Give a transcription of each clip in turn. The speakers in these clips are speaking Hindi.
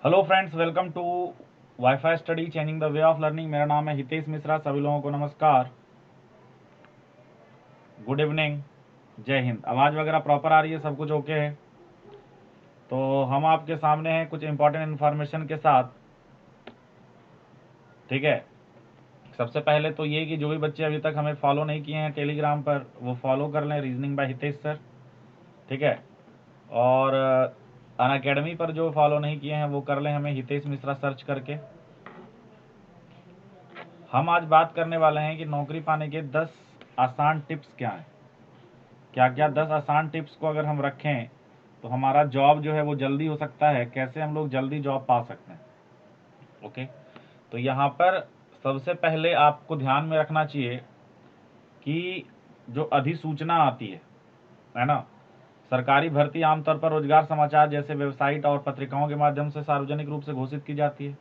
Hello friends, welcome to WiFi Study changing the way of learning. मेरा नाम है हितेश मिश्रा। सभी लोगों को नमस्कार, गुड इवनिंग, जय हिंद। आवाज़ वगैरह प्रॉपर आ रही है, सब कुछ ओके है? तो हम आपके सामने हैं कुछ इंपॉर्टेंट इन्फॉर्मेशन के साथ, ठीक है। सबसे पहले तो ये कि जो भी बच्चे अभी तक हमें फॉलो नहीं किए हैं टेलीग्राम पर, वो फॉलो कर लें, रीजनिंग बाय हितेश सर, ठीक है। और अनअकैडमी पर जो फॉलो नहीं किए हैं वो कर लें, हमें हितेश मिश्रा सर्च करके। हम आज बात करने वाले हैं कि नौकरी पाने के 10 आसान टिप्स क्या हैं। क्या क्या 10 आसान टिप्स को अगर हम रखें तो हमारा जॉब जो है वो जल्दी हो सकता है। कैसे हम लोग जल्दी जॉब पा सकते हैं, ओके। तो यहाँ पर सबसे पहले आपको ध्यान में रखना चाहिए कि जो अधिसूचना आती है ना, सरकारी भर्ती आमतौर पर रोजगार समाचार जैसे वेबसाइट और पत्रिकाओं के माध्यम से सार्वजनिक रूप से घोषित की जाती है,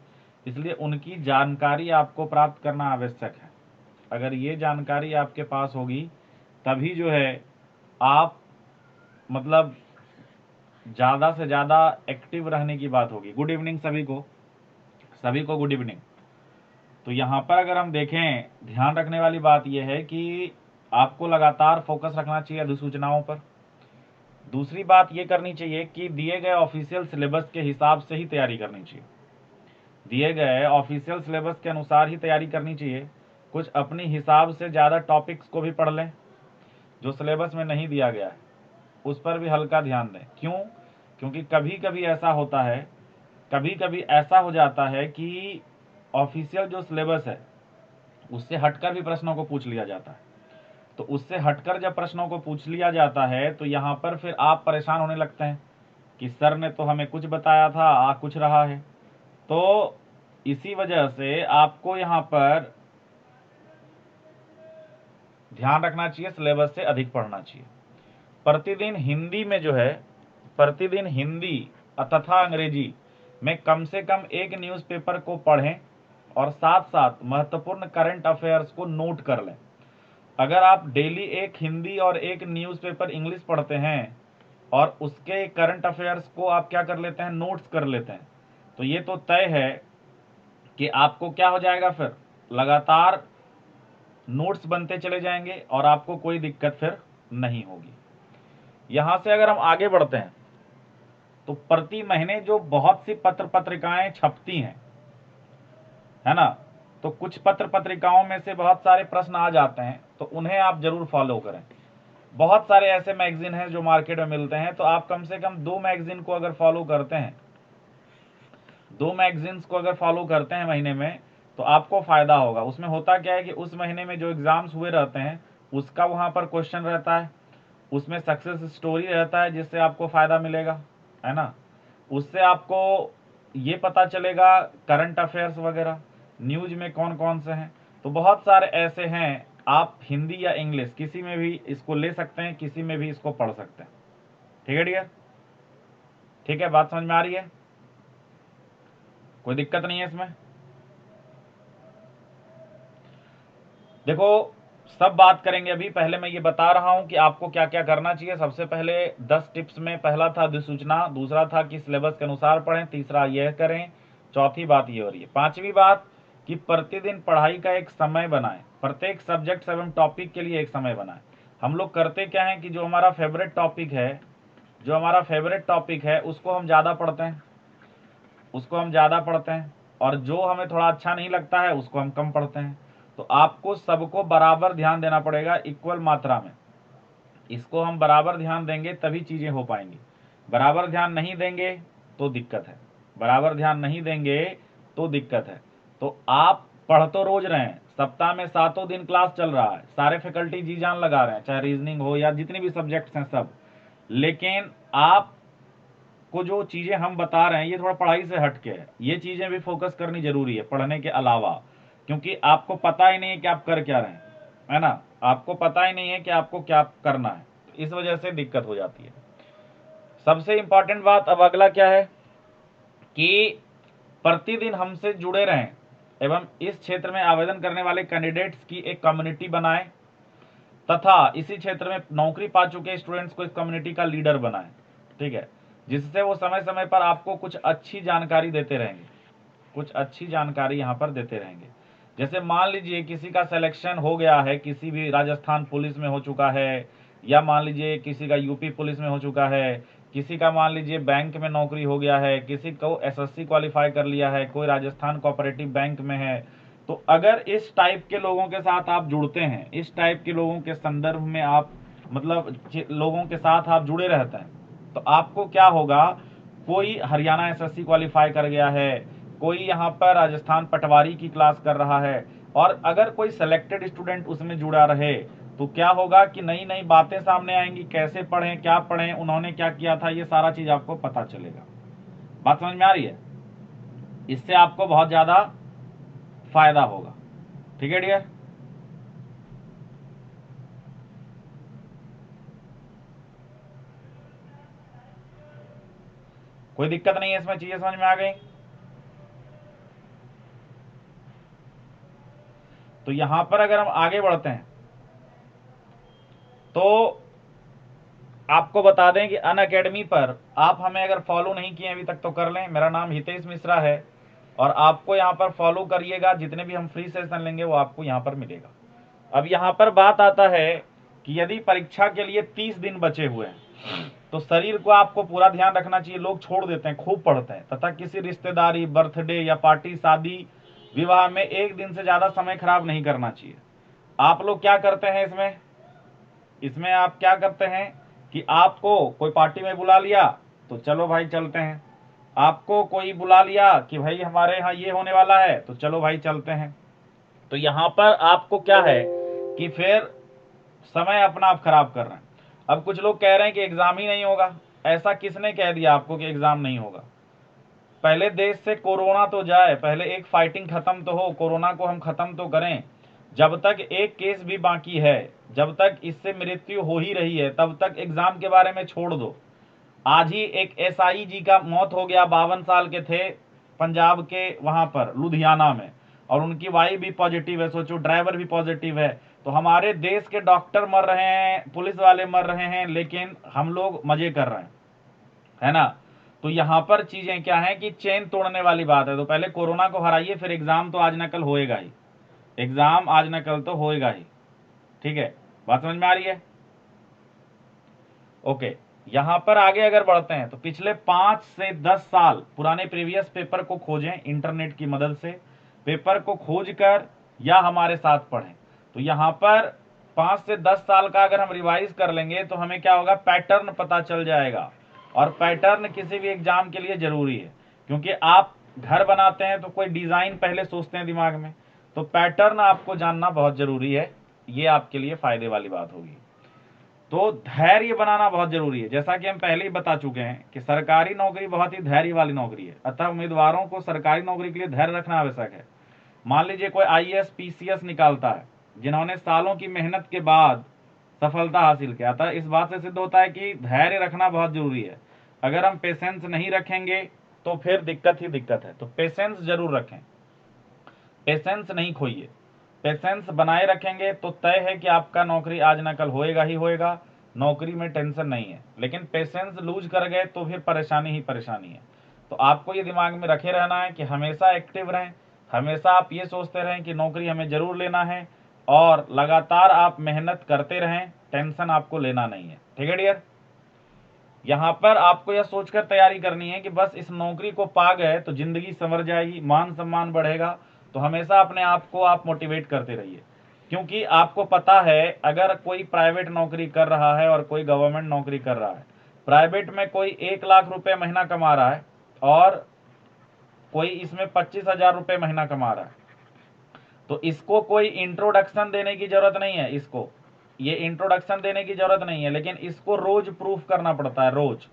इसलिए उनकी जानकारी आपको प्राप्त करना आवश्यक है। अगर ये जानकारी आपके पास होगी तभी जो है आप मतलब ज़्यादा से ज़्यादा एक्टिव रहने की बात होगी। गुड इवनिंग सभी को गुड इवनिंग। तो यहाँ पर अगर हम देखें, ध्यान रखने वाली बात यह है कि आपको लगातार फोकस रखना चाहिए अधिसूचनाओं पर। दूसरी बात ये करनी चाहिए कि दिए गए ऑफिशियल सिलेबस के हिसाब से ही तैयारी करनी चाहिए। दिए गए ऑफिशियल सिलेबस के अनुसार ही तैयारी करनी चाहिए। कुछ अपनी हिसाब से ज़्यादा टॉपिक्स को भी पढ़ लें जो सिलेबस में नहीं दिया गया है, उस पर भी हल्का ध्यान दें। क्यों? क्योंकि कभी कभी ऐसा होता है, कभी कभी ऐसा हो जाता है कि ऑफिशियल जो सिलेबस है उससे हटकर भी प्रश्नों को पूछ लिया जाता है। तो उससे हटकर जब प्रश्नों को पूछ लिया जाता है तो यहाँ पर फिर आप परेशान होने लगते हैं कि सर ने तो हमें कुछ बताया था, आ कुछ रहा है। तो इसी वजह से आपको यहाँ पर ध्यान रखना चाहिए, सिलेबस से अधिक पढ़ना चाहिए। प्रतिदिन हिंदी में जो है, प्रतिदिन हिंदी तथा अंग्रेजी में कम से कम एक न्यूज़पेपर को पढ़ें और साथ साथ महत्वपूर्ण करंट अफेयर्स को नोट कर लें। अगर आप डेली एक हिंदी और एक न्यूज़पेपर इंग्लिश पढ़ते हैं और उसके करंट अफेयर्स को आप क्या कर लेते हैं, नोट्स कर लेते हैं, तो ये तो तय है कि आपको क्या हो जाएगा, फिर लगातार नोट्स बनते चले जाएंगे और आपको कोई दिक्कत फिर नहीं होगी। यहाँ से अगर हम आगे बढ़ते हैं तो प्रति महीने जो बहुत सी पत्र पत्रिकाएं छपती हैं, है ना, तो कुछ पत्र पत्रिकाओं में से बहुत सारे प्रश्न आ जाते हैं, तो उन्हें आप जरूर फॉलो करें। बहुत सारे ऐसे मैगजीन हैं जो मार्केट में मिलते हैं, तो आप कम से कम 2 मैगजीन को अगर फॉलो करते हैं, 2 मैगजीन्स को अगर फॉलो करते हैं महीने में, तो आपको फायदा होगा। उसमें होता क्या है कि उस महीने में जो एग्जाम्स हुए रहते हैं उसका वहाँ पर क्वेश्चन रहता है, उसमें सक्सेस स्टोरी रहता है जिससे आपको फायदा मिलेगा, है ना। उससे आपको ये पता चलेगा करंट अफेयर्स वगैरह न्यूज में कौन कौन से हैं। तो बहुत सारे ऐसे हैं, आप हिंदी या इंग्लिश किसी में भी इसको ले सकते हैं, किसी में भी इसको पढ़ सकते हैं। ठीक है डियर, ठीक है, बात समझ में आ रही है? कोई दिक्कत नहीं है इसमें? देखो, सब बात करेंगे। अभी पहले मैं ये बता रहा हूं कि आपको क्या क्या करना चाहिए। सबसे पहले 10 टिप्स में पहला था अधिसूचना, दूसरा था कि सिलेबस के अनुसार पढ़ें, तीसरा यह करें, चौथी बात ये हो रही है। पांचवी बात कि प्रतिदिन पढ़ाई का एक समय बनाएं, प्रत्येक सब्जेक्ट एवं टॉपिक के लिए एक समय बनाएं। हम लोग करते क्या है कि जो हमारा फेवरेट टॉपिक है, जो हमारा फेवरेट टॉपिक है उसको हम ज़्यादा पढ़ते हैं, उसको हम ज़्यादा पढ़ते हैं, और जो हमें थोड़ा अच्छा नहीं लगता है उसको हम कम पढ़ते हैं। तो आपको सबको बराबर ध्यान देना पड़ेगा, इक्वल मात्रा में। इसको हम बराबर ध्यान देंगे तभी चीज़ें हो पाएंगी। बराबर ध्यान नहीं देंगे तो दिक्कत है, बराबर ध्यान नहीं देंगे तो दिक्कत है। तो आप पढ़ तो रोज रहे हैं, सप्ताह में 7 दिन क्लास चल रहा है, सारे फैकल्टी जी जान लगा रहे हैं, चाहे रीजनिंग हो या जितनी भी सब्जेक्ट्स हैं सब, लेकिन आप को जो चीज़ें हम बता रहे हैं ये थोड़ा पढ़ाई से हटके है। ये चीज़ें भी फोकस करनी जरूरी है पढ़ने के अलावा, क्योंकि आपको पता ही नहीं है कि आप कर क्या रहे हैं, है ना। आपको पता ही नहीं है कि आपको क्या करना है, तो इस वजह से दिक्कत हो जाती है। सबसे इंपॉर्टेंट बात अब अगला क्या है कि प्रतिदिन हमसे जुड़े रहें एवं इस क्षेत्र में आवेदन करने वाले कैंडिडेट्स की एक कम्युनिटी बनाएं तथा इसी क्षेत्र में नौकरी पा चुके स्टूडेंट्स को इस कम्युनिटी का लीडर बनाएं। ठीक है, जिससे वो समय समय पर आपको कुछ अच्छी जानकारी देते रहेंगे, कुछ अच्छी जानकारी यहाँ पर देते रहेंगे। जैसे मान लीजिए किसी का सिलेक्शन हो गया है, किसी भी राजस्थान पुलिस में हो चुका है, या मान लीजिए किसी का यूपी पुलिस में हो चुका है, किसी का मान लीजिए बैंक में नौकरी हो गया है, किसी को एसएससी क्वालिफाई कर लिया है, कोई राजस्थान कोऑपरेटिव बैंक में है। तो अगर इस टाइप के लोगों के साथ आप जुड़ते हैं, इस टाइप के लोगों के संदर्भ में आप मतलब लोगों के साथ आप जुड़े रहते हैं, तो आपको क्या होगा, कोई हरियाणा एसएससी क्वालिफाई कर गया है, कोई यहाँ पर राजस्थान पटवारी की क्लास कर रहा है, और अगर कोई सिलेक्टेड स्टूडेंट उसमें जुड़ा रहे तो क्या होगा कि नई नई बातें सामने आएंगी, कैसे पढ़ें, क्या पढ़ें, उन्होंने क्या किया था, ये सारा चीज आपको पता चलेगा। बात समझ में आ रही है? इससे आपको बहुत ज्यादा फायदा होगा। ठीक है डियर? कोई दिक्कत नहीं है इसमें, चीजें समझ में आ गई? तो यहां पर अगर हम आगे बढ़ते हैं तो आपको बता दें कि अनअकैडमी पर आप हमें अगर फॉलो नहीं किए अभी तक तो कर लें। मेरा नाम हितेश मिश्रा है और आपको यहाँ पर फॉलो करिएगा, जितने भी हम फ्री सेशन लेंगे वो आपको यहाँ पर मिलेगा। अब यहाँ पर बात आता है कि यदि परीक्षा के लिए 30 दिन बचे हुए हैं तो शरीर को आपको पूरा ध्यान रखना चाहिए। लोग छोड़ देते हैं, खूब पढ़ते हैं, तथा किसी रिश्तेदारी, बर्थडे या पार्टी, शादी, विवाह में एक दिन से ज्यादा समय खराब नहीं करना चाहिए। आप लोग क्या करते हैं इसमें, इसमें आप क्या करते हैं कि आपको कोई पार्टी में बुला लिया तो चलो भाई चलते हैं, आपको कोई बुला लिया कि भाई हमारे यहाँ ये होने वाला है तो चलो भाई चलते हैं। तो यहाँ पर आपको क्या है कि फिर समय अपना आप खराब कर रहे हैं। अब कुछ लोग कह रहे हैं कि एग्जाम ही नहीं होगा। ऐसा किसने कह दिया आपको कि एग्जाम नहीं होगा? पहले देश से कोरोना तो जाए, पहले एक फाइटिंग खत्म तो हो, कोरोना को हम खत्म तो करें। जब तक एक केस भी बाकी है, जब तक इससे मृत्यु हो ही रही है, तब तक एग्जाम के बारे में छोड़ दो। आज ही एक एसआई जी का मौत हो गया, 52 साल के थे, पंजाब के वहां पर लुधियाना में, और उनकी वाइफ भी पॉजिटिव है। सोचो, ड्राइवर भी पॉजिटिव है। तो हमारे देश के डॉक्टर मर रहे हैं, पुलिस वाले मर रहे हैं, लेकिन हम लोग मजे कर रहे हैं, है ना? तो यहां पर चीजें क्या है कि चेन तोड़ने वाली बात है। तो पहले कोरोना को हराइए, फिर एग्जाम तो आज न कल होएगा ही, एग्जाम आज न कल तो होएगा ही। ठीक है, बात समझ में आ रही है? ओके, यहां पर आगे अगर बढ़ते हैं तो पिछले 5 से 10 साल पुराने प्रीवियस पेपर को खोजें इंटरनेट की मदद से, पेपर को खोज कर या हमारे साथ पढ़ें। तो यहां पर 5 से 10 साल का अगर हम रिवाइज कर लेंगे तो हमें क्या होगा, पैटर्न पता चल जाएगा। और पैटर्न किसी भी एग्जाम के लिए जरूरी है, क्योंकि आप घर बनाते हैं तो कोई डिजाइन पहले सोचते हैं दिमाग में, तो पैटर्न आपको जानना बहुत जरूरी है। ये आपके लिए फायदे वाली बात होगी। तो धैर्य बनाना बहुत जरूरी है। जैसा कि हम पहले ही बता चुके हैं कि सरकारी नौकरी बहुत ही धैर्य वाली नौकरी है, अतः उम्मीदवारों को सरकारी नौकरी के लिए धैर्य रखना आवश्यक है। मान लीजिए कोई आईएएस पीसीएस निकालता है, जिन्होंने सालों की मेहनत के बाद सफलता हासिल किया, अतः इस बात से सिद्ध होता है कि धैर्य रखना बहुत जरूरी है। अगर हम पेशेंस नहीं रखेंगे तो फिर दिक्कत ही दिक्कत है। तो पेशेंस जरूर रखें, पेशेंस नहीं खोइए। पेशेंस बनाए रखेंगे तो तय है कि आपका नौकरी आज न कल होएगा ही होएगा, नौकरी में टेंशन नहीं है। लेकिन पेशेंस लूज कर गए तो फिर परेशानी ही परेशानी है। तो आपको ये दिमाग में रखे रहना है कि हमेशा एक्टिव रहें, हमेशा आप ये सोचते रहें कि नौकरी हमें जरूर लेना है, और लगातार आप मेहनत करते रहें, टेंशन आपको लेना नहीं है। ठीक है डियर? यहाँ पर आपको यह सोचकर तैयारी करनी है कि बस इस नौकरी को पा गए तो जिंदगी संवर जाएगी, मान सम्मान बढ़ेगा। तो हमेशा अपने आप को आप मोटिवेट करते रहिए, क्योंकि आपको पता है अगर कोई प्राइवेट नौकरी कर रहा है और कोई गवर्नमेंट नौकरी कर रहा है, प्राइवेट में कोई 1 लाख रुपए महीना कमा रहा है और कोई इसमें 25,000 रुपए महीना कमा रहा है, तो इसको कोई इंट्रोडक्शन देने की जरूरत नहीं है। इसको ये इंट्रोडक्शन देने की जरूरत नहीं है, लेकिन इसको रोज प्रूफ करना पड़ता है, रोज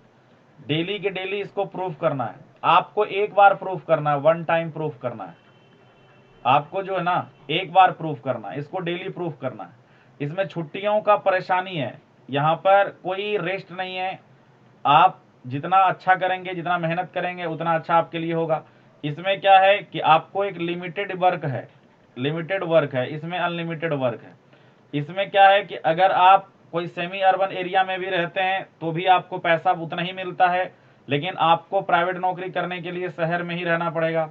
डेली के डेली इसको प्रूफ करना है। आपको एक बार प्रूफ करना है, वन टाइम प्रूफ करना है। आपको जो है ना, एक बार प्रूफ करना है, इसको डेली प्रूफ करना है। इसमें छुट्टियों का परेशानी है, यहाँ पर कोई रेस्ट नहीं है। आप जितना अच्छा करेंगे, जितना मेहनत करेंगे, उतना अच्छा आपके लिए होगा। इसमें क्या है कि आपको एक लिमिटेड वर्क है, लिमिटेड वर्क है, इसमें अनलिमिटेड वर्क है। इसमें क्या है कि अगर आप कोई सेमी अर्बन एरिया में भी रहते हैं तो भी आपको पैसा उतना ही मिलता है, लेकिन आपको प्राइवेट नौकरी करने के लिए शहर में ही रहना पड़ेगा।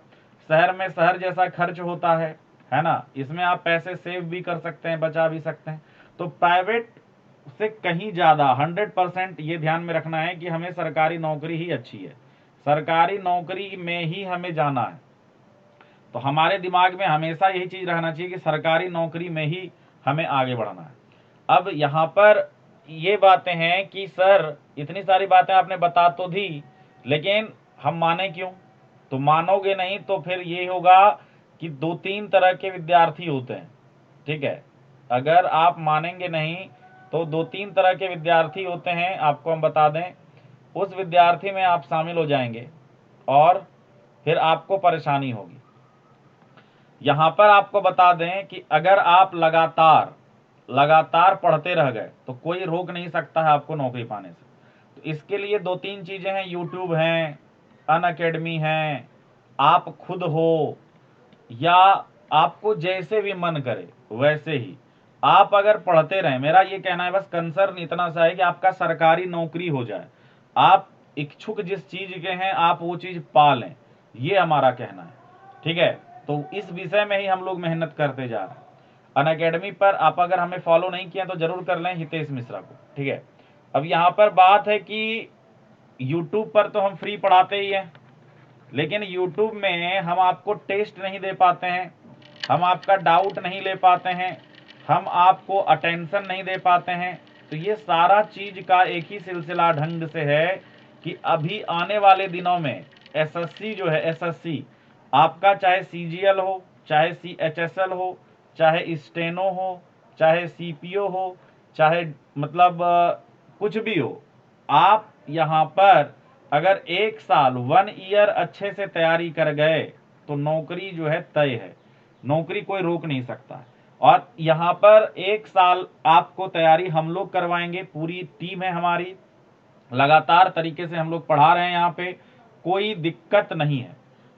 शहर में शहर जैसा खर्च होता है ना, इसमें आप पैसे सेव भी कर सकते हैं, बचा भी सकते हैं। तो प्राइवेट से कहीं ज़्यादा 100% ये ध्यान में रखना है कि हमें सरकारी नौकरी ही अच्छी है, सरकारी नौकरी में ही हमें जाना है। तो हमारे दिमाग में हमेशा यही चीज़ रहना चाहिए कि सरकारी नौकरी में ही हमें आगे बढ़ना है। अब यहाँ पर ये बातें हैं कि सर इतनी सारी बातें आपने बता तो दी, लेकिन हम माने क्यों? तो मानोगे नहीं तो फिर ये होगा कि 2-3 तरह के विद्यार्थी होते हैं, ठीक है। अगर आप मानेंगे नहीं तो 2-3 तरह के विद्यार्थी होते हैं, आपको हम बता दें। उस विद्यार्थी में आप शामिल हो जाएंगे और फिर आपको परेशानी होगी। यहाँ पर आपको बता दें कि अगर आप लगातार पढ़ते रह गए तो कोई रोक नहीं सकता है आपको नौकरी पाने से। तो इसके लिए 2-3 चीज़ें हैं, यूट्यूब हैं, अनअकैडमी हैं, आप खुद हो, या आपको जैसे भी मन करे वैसे ही आप अगर पढ़ते रहें। मेरा ये कहना है, बस कंसर्न इतना सा है कि आपका सरकारी नौकरी हो जाए, आप इच्छुक जिस चीज़ के हैं आप वो चीज़ पा लें, ये हमारा कहना है, ठीक है। तो इस विषय में ही हम लोग मेहनत करते जा रहे हैं। अनअकैडमी पर आप अगर हमें फॉलो नहीं किया तो जरूर कर लें, हितेश मिश्रा को, ठीक है। अब यहाँ पर बात है कि यूट्यूब पर तो हम फ्री पढ़ाते ही हैं, लेकिन यूट्यूब में हम आपको टेस्ट नहीं दे पाते हैं, हम आपका डाउट नहीं ले पाते हैं, हम आपको अटेंशन नहीं दे पाते हैं। तो ये सारा चीज़ का एक ही सिलसिला ढंग से है कि अभी आने वाले दिनों में एसएससी जो है, एसएससी आपका चाहे सीजीएल हो, चाहे सीएचएसएल हो, चाहे स्टेनो हो, चाहे सीपीओ हो, चाहे मतलब कुछ भी हो, आप यहाँ पर अगर 1 साल 1 ईयर अच्छे से तैयारी कर गए तो नौकरी जो है तय है, नौकरी कोई रोक नहीं सकता है। और यहाँ पर 1 साल आपको तैयारी हम लोग करवाएंगे, पूरी टीम है हमारी, लगातार तरीके से हम लोग पढ़ा रहे हैं, यहाँ पे कोई दिक्कत नहीं है।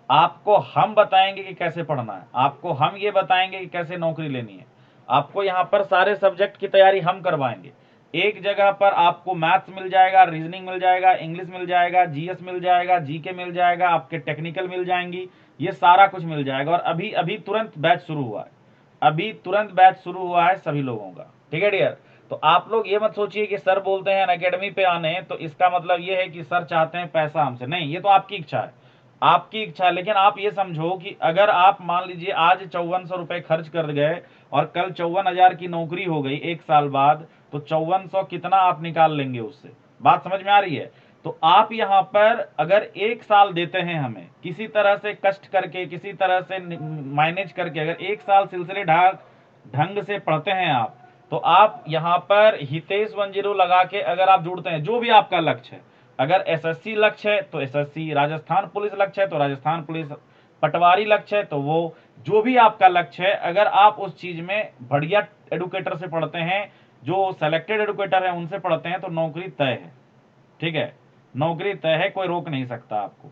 आपको हम बताएंगे कि कैसे पढ़ना है, आपको हम ये बताएंगे कि कैसे नौकरी लेनी है, आपको यहाँ पर सारे सब्जेक्ट की तैयारी हम करवाएंगे। एक जगह पर आपको मैथ्स मिल जाएगा, रीजनिंग मिल जाएगा, इंग्लिश मिल जाएगा, जीएस मिल जाएगा, जीके मिल जाएगा, आपके टेक्निकल मिल जाएंगी, ये सारा कुछ मिल जाएगा। और अभी अभी तुरंत बैच शुरू हुआ है, अभी तुरंत बैच शुरू हुआ है सभी लोगों का, ठीक है डियर। तो आप लोग ये मत सोचिए कि सर बोलते हैं अकेडमी पे आने तो इसका मतलब ये है कि सर चाहते हैं पैसा हमसे, नहीं, ये तो आपकी इच्छा है, आपकी इच्छा है। लेकिन आप ये समझो कि अगर आप मान लीजिए आज 5400 रुपए खर्च कर गए और कल 54,000 की नौकरी हो गई 1 साल बाद, तो 5400 कितना आप निकाल लेंगे उससे, बात समझ में आ रही है। तो आप यहाँ पर अगर 1 साल देते हैं हमें, किसी तरह से कष्ट करके, किसी तरह से मैनेज करके, अगर 1 साल सिलसिले ढंग से पढ़ते हैं आप, तो आप यहाँ पर हितेश 10 लगा के अगर आप जुड़ते हैं, जो भी आपका लक्ष्य है, अगर एसएससी लक्ष्य है तो एसएससी, राजस्थान पुलिस लक्ष्य है तो राजस्थान पुलिस, पटवारी लक्ष्य है तो वो, जो भी आपका लक्ष्य है, अगर आप उस चीज में बढ़िया एडुकेटर से पढ़ते हैं, जो सेलेक्टेड एडुकेटर है उनसे पढ़ते हैं, तो नौकरी तय है, ठीक है, नौकरी तय है, कोई रोक नहीं सकता आपको।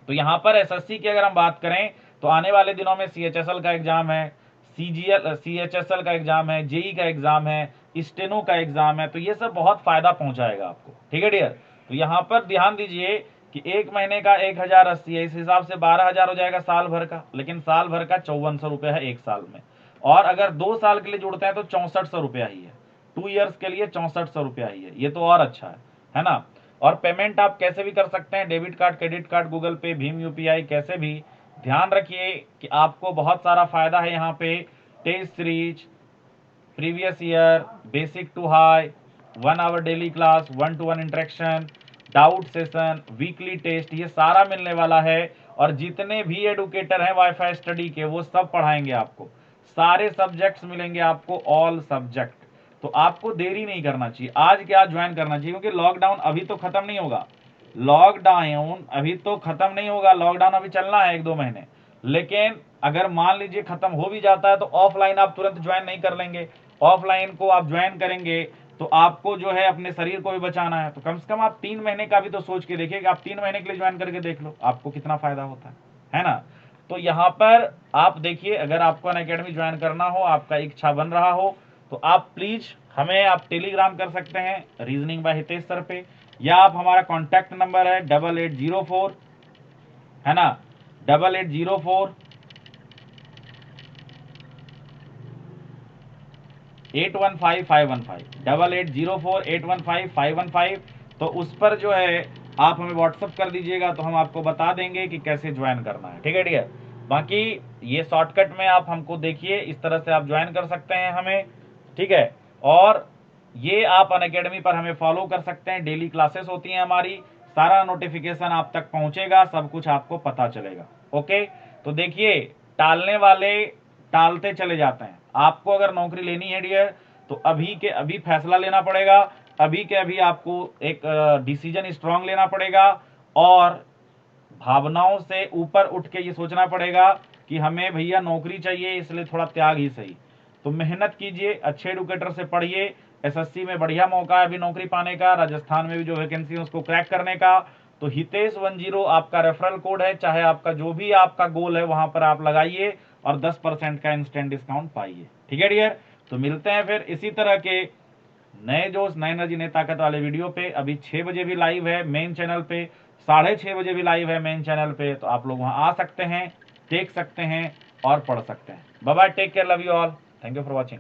तो यहाँ पर एसएससी की अगर हम बात करें तो आने वाले दिनों में सीएचएसएल का एग्जाम है, सीएचएसएल का एग्जाम है, जेई का एग्जाम है, स्टेनो का एग्जाम है, तो ये सब बहुत फायदा पहुंचाएगा आपको, ठीक है डियर। तो यहाँ पर ध्यान दीजिए कि 1 महीने का 1080 है, इस हिसाब से 12,000 हो जाएगा साल भर का, लेकिन साल भर का 5400 रुपये है 1 साल में। और अगर 2 साल के लिए जुड़ते हैं तो 6400 रुपया ही है, 2 ईयर्स के लिए 6400 रुपया ही है, ये तो और अच्छा है ना। और पेमेंट आप कैसे भी कर सकते हैं, debit card, credit card, Google पे, भीम यूपीआई, कैसे भी। ध्यान रखिए कि आपको बहुत सारा फायदा है यहाँ पे, test series, previous year, basic to high, 1 hour daily class, 1-to-1 interaction, doubt session, weekly test, ये सारा मिलने वाला है। और जितने भी एडुकेटर हैं वाईफाई स्टडी के, वो सब पढ़ाएंगे आपको, सारे सब्जेक्ट्स मिलेंगे आपको, ऑल सब्जेक्ट। तो आपको देरी नहीं करना चाहिए, आज के आज ज्वाइन करना चाहिए, क्योंकि लॉकडाउन अभी तो खत्म नहीं होगा, लॉकडाउन अभी तो खत्म नहीं होगा, लॉकडाउन अभी चलना है 1-2 महीने। लेकिन अगर मान लीजिए खत्म हो भी जाता है तो ऑफलाइन आप तुरंत ज्वाइन नहीं कर लेंगे, ऑफलाइन को आप ज्वाइन करेंगे तो आपको जो है अपने शरीर को भी बचाना है, तो कम से कम आप 3 महीने का भी तो सोच के देखिए कि आप 3 महीने के लिए ज्वाइन करके देख लो आपको कितना फायदा होता है ना। तो यहाँ पर आप देखिए, अगर आपको अनअकैडमी ज्वाइन करना हो, आपका इच्छा बन रहा हो, तो आप प्लीज हमें आप टेलीग्राम कर सकते हैं रीजनिंग बाय हितेश सर पे, या आप हमारा कॉन्टैक्ट नंबर है 8804, है ना, 8804 815515, 8804 815515। तो उस पर जो है आप हमें व्हाट्सअप कर दीजिएगा, तो हम आपको बता देंगे कि कैसे ज्वाइन करना है। ठीक है डियर, बाकी ये शॉर्टकट में आप हमको देखिए, इस तरह से आप ज्वाइन कर सकते हैं हमें। ठीक है, और ये आप अनअकैडमी पर हमें फॉलो कर सकते हैं, डेली क्लासेस होती हैं हमारी, सारा नोटिफिकेशन आप तक पहुंचेगा, सब कुछ आपको पता चलेगा। ओके, तो देखिए टालने वाले टालते चले जाते हैं। आपको अगर नौकरी लेनी है डियर, तो अभी के अभी फैसला लेना पड़ेगा, अभी के अभी आपको एक डिसीजन स्ट्रांग लेना पड़ेगा, और भावनाओं से ऊपर उठ के ये सोचना पड़ेगा कि हमें भैया नौकरी चाहिए, इसलिए थोड़ा त्याग ही सही। तो मेहनत कीजिए, अच्छे एडुकेटर से पढ़िए, एसएससी में बढ़िया मौका है अभी नौकरी पाने का, राजस्थान में भी जो वैकेंसी है उसको क्रैक करने का। तो हितेश 10 आपका रेफरल कोड है, चाहे आपका जो भी आपका गोल है वहां पर आप लगाइए और 10% का इंस्टेंट डिस्काउंट पाइए। ठीक है डियर, तो मिलते हैं फिर इसी तरह के नए जोश नए एनर्जी नई ताकत वाले वीडियो पे। अभी 6 बजे भी लाइव है मेन चैनल पे, 6:30 बजे भी लाइव है मेन चैनल पे, तो आप लोग वहां आ सकते हैं, देख सकते हैं और पढ़ सकते हैं। Bye bye, take care, love you all, thank you for watching.